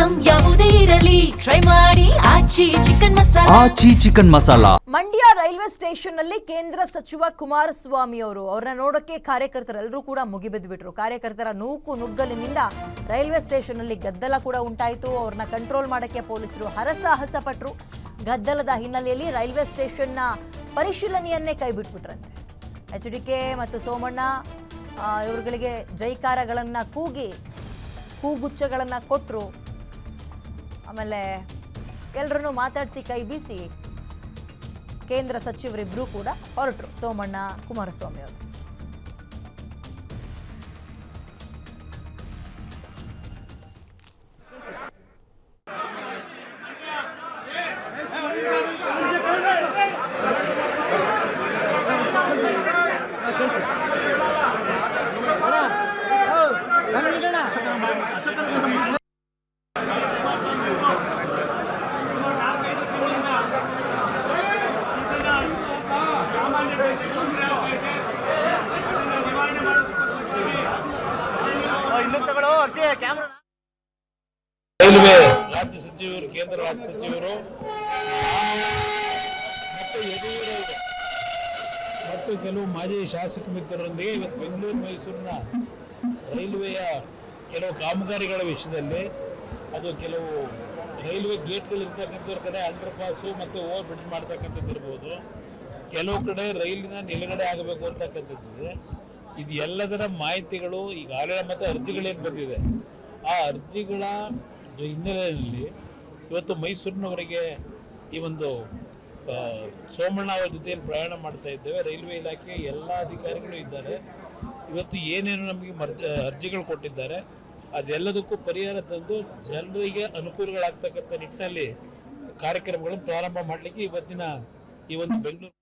Item ಯಾವುದೇ ಇರಲಿ try ಮಾಡಿ Aachi chicken masala. Mandya railway station ನಲ್ಲಿ ಕೇಂದ್ರ ಸಚಿವ ಕುಮಾರಸ್ವಾಮಿ ಅವರನ್ನ ನೋಡಕ್ಕೆ ಕಾರ್ಯಕರ್ತರೆಲ್ಲರೂ ಕೂಡ ಮುಗಿಬಿದ್ದುಬಿಟ್ರು. ಕಾರ್ಯಕರ್ತರ ನೂಕು ನುಗ್ಗಲಿನಿಂದ ರೈಲ್ವೆ ಸ್ಟೇಷನ್ ನಲ್ಲಿ ಗದ್ದಲ ಕೂಡ ಉಂಟಾಯಿತು. ಅವ್ರನ್ನ ಕಂಟ್ರೋಲ್ ಮಾಡಕ್ಕೆ ಪೊಲೀಸರು ಹರಸಾಹಸ ಪಟ್ಟರು. ಗದ್ದಲದ ಹಿನ್ನೆಲೆಯಲ್ಲಿ ರೈಲ್ವೆ ಸ್ಟೇಷನ್ನ ಪರಿಶೀಲನೆಯನ್ನೇ ಕೈಬಿಟ್ಬಿಟ್ರಂತೆ. HDK ಮತ್ತು ಸೋಮಣ್ಣ ಇವರುಗಳಿಗೆ ಜೈಕಾರಗಳನ್ನು ಕೂಗಿ ಹೂಗುಚ್ಛಗಳನ್ನು ಕೊಟ್ಟರು. ಆಮೇಲೆ ಎಲ್ಲರನ್ನೂ ಮಾತಾಡಿಸಿ ಕೈ ಬೀಸಿ ಕೇಂದ್ರ ಸಚಿವರಿಬ್ಬರೂ ಕೂಡ ಹೊರಟರು, ಸೋಮಣ್ಣ ಕುಮಾರಸ್ವಾಮಿ ಅವರು. ರೈಲ್ವೆ ರಾಜ್ಯ ಸಚಿವರು, ಕೇಂದ್ರ ರಾಜ್ಯ ಸಚಿವರು ಮತ್ತು ಕೆಲವು ಮಾಜಿ ಶಾಸಕ ಮಿತ್ರರೊಂದಿಗೆ ಇವತ್ತು ಬೆಂಗಳೂರು ಮೈಸೂರಿನ ರೈಲ್ವೆಯ ಕೆಲವು ಕಾಮಗಾರಿಗಳ ವಿಷಯದಲ್ಲಿ, ಅದು ಕೆಲವು ರೈಲ್ವೆ ಗೇಟ್ಗಳು ಇರ್ತಕ್ಕಂಥವ್ರ ಕಡೆ ಅಂಡರ್ ಪಾಸು ಮತ್ತು ಓವರ್ ಬ್ರಿಡ್ಜ್ ಮಾಡ್ತಕ್ಕಂಥದ್ದು ಇರ್ಬೋದು, ಕೆಲವು ಕಡೆ ರೈಲಿನ ನಿಲುಗಡೆ ಆಗಬೇಕು ಅಂತಕ್ಕಂಥದ್ದಿದೆ. ಇದು ಎಲ್ಲದರ ಮಾಹಿತಿಗಳು ಈಗಾಗಲೇ ಮತ್ತು ಅರ್ಜಿಗಳೇನು ಬಂದಿದೆ, ಆ ಅರ್ಜಿಗಳ ಹಿನ್ನೆಲೆಯಲ್ಲಿ ಇವತ್ತು ಮೈಸೂರಿನವರೆಗೆ ಈ ಒಂದು ಸೋಮಣ್ಣ ಅವರ ಜೊತೆಯಲ್ಲಿ ಪ್ರಯಾಣ ಮಾಡ್ತಾ ಇದ್ದೇವೆ. ರೈಲ್ವೆ ಇಲಾಖೆಯ ಎಲ್ಲ ಅಧಿಕಾರಿಗಳು ಇದ್ದಾರೆ. ಇವತ್ತು ಏನೇನು ನಮಗೆ ಅರ್ಜಿಗಳು ಕೊಟ್ಟಿದ್ದಾರೆ ಅದೆಲ್ಲದಕ್ಕೂ ಪರಿಹಾರ ತಂದು ಜನರಿಗೆ ಅನುಕೂಲಗಳಾಗ್ತಕ್ಕಂಥ ನಿಟ್ಟಿನಲ್ಲಿ ಕಾರ್ಯಕ್ರಮಗಳನ್ನು ಪ್ರಾರಂಭ ಮಾಡಲಿಕ್ಕೆ ಇವತ್ತಿನ ಈ ಒಂದು ಬೆಂಗಳೂರು